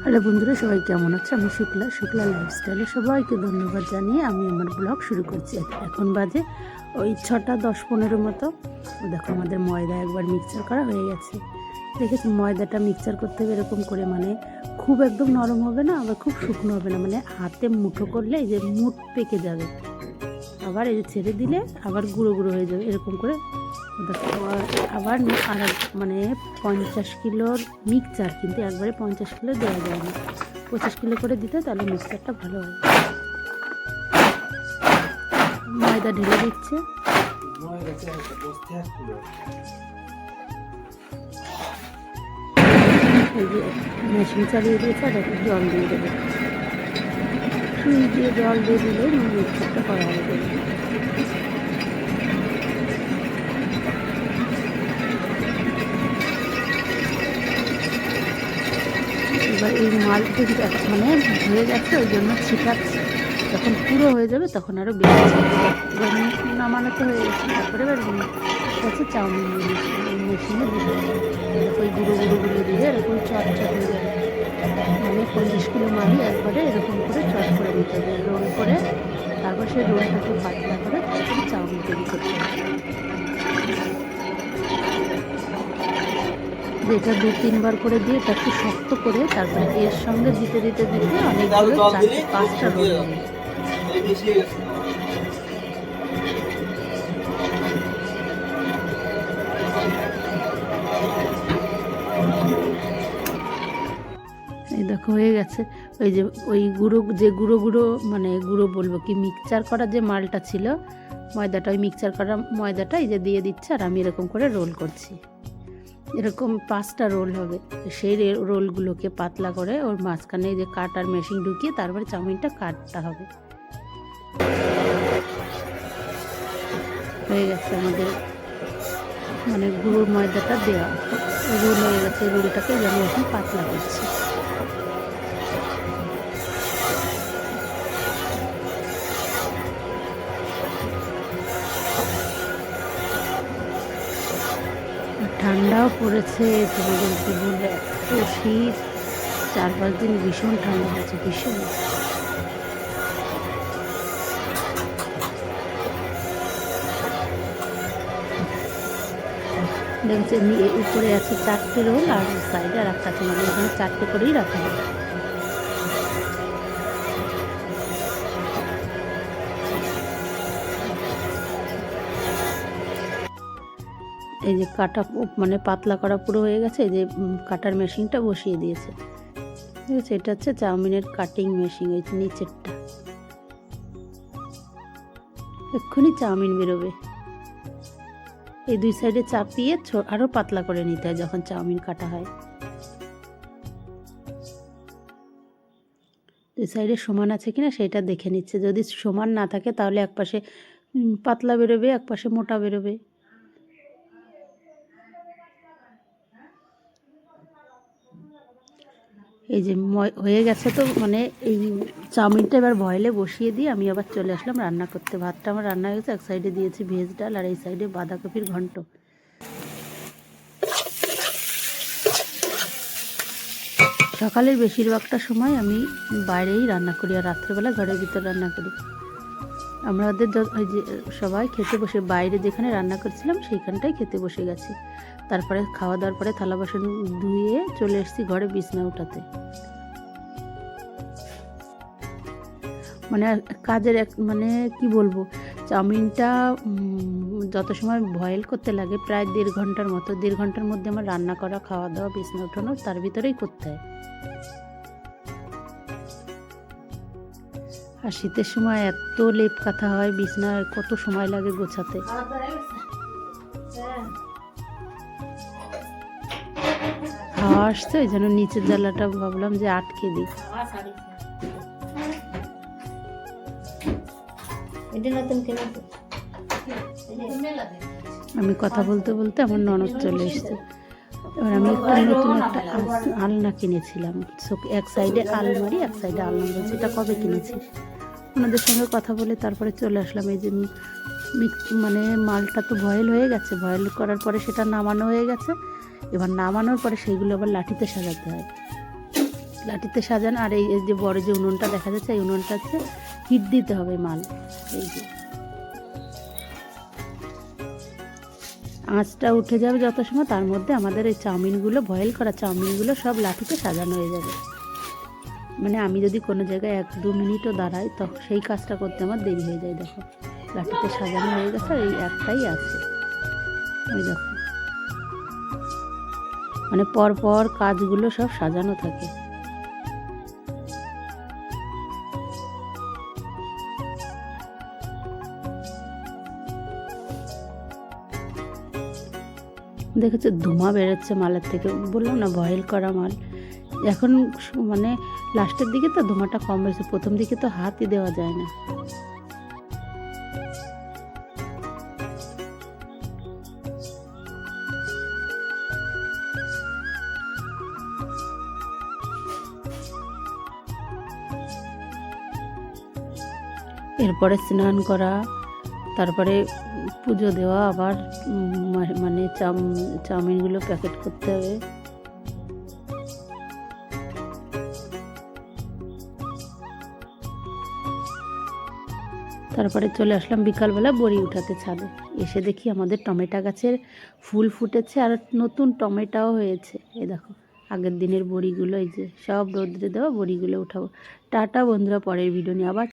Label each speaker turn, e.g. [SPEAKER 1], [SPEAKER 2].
[SPEAKER 1] Hello বন্ধুরা, সবাই কেমন আছে? আমি শুক্লা লাইফস্টাইলে সবাইকে ধন্যবাদ জানিয়ে আমি আমার ব্লগ শুরু করছি। এখন বাজে ওই 6টা 10-15 মতো। দেখো আমাদের ময়দা একবার মিক্সচার করা হয়ে গেছে। দেখেছি ময়দাটা মিক্সচার করতে হবে এরকম করে, মানে খুব একদম নরম হবে না, আবার খুব শুকনো হবে না, মানে হাতে মুঠো করলে এই যে মুঠ পেকে যাবে, আবার এই যে ছেড়ে দিলে আবার গুঁড়ো গুঁড়ো হয়ে যাবে এরকম করে। আবার আর মানে 50 কিলোর মিক্সচার, কিন্তু একবারে 50 কিলো দেওয়া যায় না, 25 কিলো করে দিতে, তাহলে মিক্সচারটা ভালো হয়। ময়দা ঢেলে দিচ্ছে, এই যে মেশিন চালিয়ে দিয়েছে, আর একটু জল দিয়ে দেবে, সুই দিয়ে জল দিয়ে দিলে মিক্সচারটা করা হবে। এবার এই মালটা মানে হয়ে গেছে, ওই জন্য ছিটাচ্ছি, যখন পুরো হয়ে যাবে তখন আরও বেশি। এবার নামানোতে হয়ে গেছে, তারপরে এবার গেছে চাউমিন মেশিনে দিয়ে ওই গুঁড়ো গুঁড়ো গুঁড়ো দিয়ে এরকম চট হয়ে যাবে, মানে 50 কিলো মাল একবারে এরকম করে চট করে দিতে হবে, রোল করে, তারপর সেই রোলটাকে পাতলা করে তারপরে চাউমিন তৈরি করতে হবে। এটা 2-3 বার করে দিয়ে এটা একটু শক্ত করে, তারপরে এর সঙ্গে দিতে দিতে দিতে অনেকগুলো 4-5টা রোল হবে। এই দেখো হয়ে গেছে। ওই যে ওই গুঁড়ো গুঁড়ো মানে গুঁড়ো বলবো কি, মিক্সচার করা যে মালটা ছিল ময়দাটা, ওই মিক্সচার করা ময়দাটা এই যে দিয়ে দিচ্ছে, আর আমি এরকম করে রোল করছি। এরকম 5টা রোল হবে, সেই রোলগুলোকে পাতলা করে ওর মাঝখানে যে কাটার মেশিন ঢুকিয়ে তারপরে চাউমিনটা কাটতে হবে। হয়ে গেছে আমাদের মানে গুঁড়ো ময়দাটা দেওয়া, রোল হয়ে গেছে। রোলটাকে যেন এখন পাতলা করছি। ঠান্ডাও পড়েছে, তোমাদের কি বলবো, এত শীত, 4-5 দিন ভীষণ ঠান্ডা হয়েছে, ভীষণ। দেখছি উপরে আছে 4টে রোল, আর সাইডে আর একটা আছে, মানে এখানে 4টে করেই রাখা হবে। এই যে কাটা মানে পাতলা করা পুরো হয়ে গেছে, এই যে কাটার মেশিনটা বসিয়ে দিয়েছে, ঠিক আছে। এটা হচ্ছে চাউমিনের কাটিং মেশিন, ওই নিচেরটা, এক্ষুনি চাউমিন বেরোবে। এই 2 সাইডে চাপিয়ে আরও পাতলা করে নিতে হয় যখন চাউমিন কাটা হয়। 2 সাইডে সমান আছে কিনা সেটা দেখে নিচ্ছে, যদি সমান না থাকে তাহলে একপাশে পাতলা বেরোবে, একপাশে মোটা বেরোবে। এই যে হয়ে গেছে, তো মানে এই চাউমিনটা এবার বয়েলে বসিয়ে দিয়ে আমি আবার চলে আসলাম রান্না করতে। ভাতটা আমার রান্না হয়ে গেছে, এক সাইডে দিয়েছি ভেজ ডাল, আর এই সাইডে বাঁধাকপির ঘন্ট। সকালের বেশিরভাগটা সময় আমি বাইরেই রান্না করি, আর রাত্রেবেলা ঘরের ভিতর রান্না করি। আমাদের ওই যে সবাই খেতে বসে, বাইরে যেখানে রান্না করছিলাম সেইখানটাই খেতে বসে গেছি। তারপরে খাওয়া দাওয়ার পরে থালা বাসন ধুয়ে চলে এসেছি ঘরে বিছনা উঠাতে। মানে কাজের মানে কি বলবো, চাউমিনটা যত সময় বয়েল করতে লাগে প্রায় 1.5 ঘন্টার মতো, 1.5 ঘন্টার মধ্যে আমার রান্না করা, খাওয়া দাওয়া, বিছনা উঠানো তার ভিতরেই করতে হয়। আর শীতের সময় এত লেপ কাঁথা হয়, বিছনায় কত সময় লাগে গোছাতে। হাওয়া আসছে, ওই জন্য নিচের জানলাটা ভাবলাম যে আটকে দিই। আমি কথা বলতে বলতে আমার ননদ চলে এসছে। এবার আমি নতুন একটা আলনা কিনেছিলাম, এক সাইডে আলমারি, এক সাইডে আলনা। বলছি এটা কবে কিনেছিস? ওনাদের সঙ্গে কথা বলে তারপরে চলে আসলাম। এই যে মানে মালটা তো বয়েল হয়ে গেছে, বয়েল করার পরে সেটা নামানো হয়ে গেছে। এবার নামানোর পরে সেইগুলো আবার লাঠিতে সাজাতে হয়। লাঠিতে সাজানো। আর এই যে বড় যে উনুনটা দেখা যাচ্ছে, এই উনুনটা হচ্ছে হিট দিতে হবে মাল। এই যে আঁচটা উঠে যাবে যত সময়, তার মধ্যে আমাদের এই চাউমিনগুলো, বয়েল করা চাউমিনগুলো সব লাঠিতে সাজানো হয়ে যাবে। মানে আমি যদি কোনো জায়গায় 1-2 মিনিটও দাঁড়াই, তখন সেই কাজটা করতে আমার দেরি হয়ে যায়। দেখো লাঠিতে সাজানো হয়ে গেছে, আর এই একটাই আছে। ওই দেখো, মানে পরপর কাজগুলো সব সাজানো থাকে। দেখেছো ধোঁয়া বেরোচ্ছে মালের থেকে, বললাম না বয়েল করা মাল। এখন মানে লাস্টের দিকে তো ধোঁয়াটা কম বেরোচ্ছে, প্রথম দিকে তো হাতই দেওয়া যায় না। এরপরে স্নান করা, তারপরে পুজো দেওয়া, আবার মানে চাউমিনগুলো প্যাকেট করতে হবে। তারপরে চলে আসলাম বিকালবেলা বড়ি উঠাতে ছাদে। এসে দেখি আমাদের টমেটো গাছের ফুল ফুটেছে, আর নতুন টমেটোও হয়েছে। এই দেখো আগের দিনের বড়িগুলো, এই যে সব রোদ্রে দেওয়া বড়িগুলো উঠাবো। টাটা বন্ধুরা, পরের ভিডিও নিয়ে আবার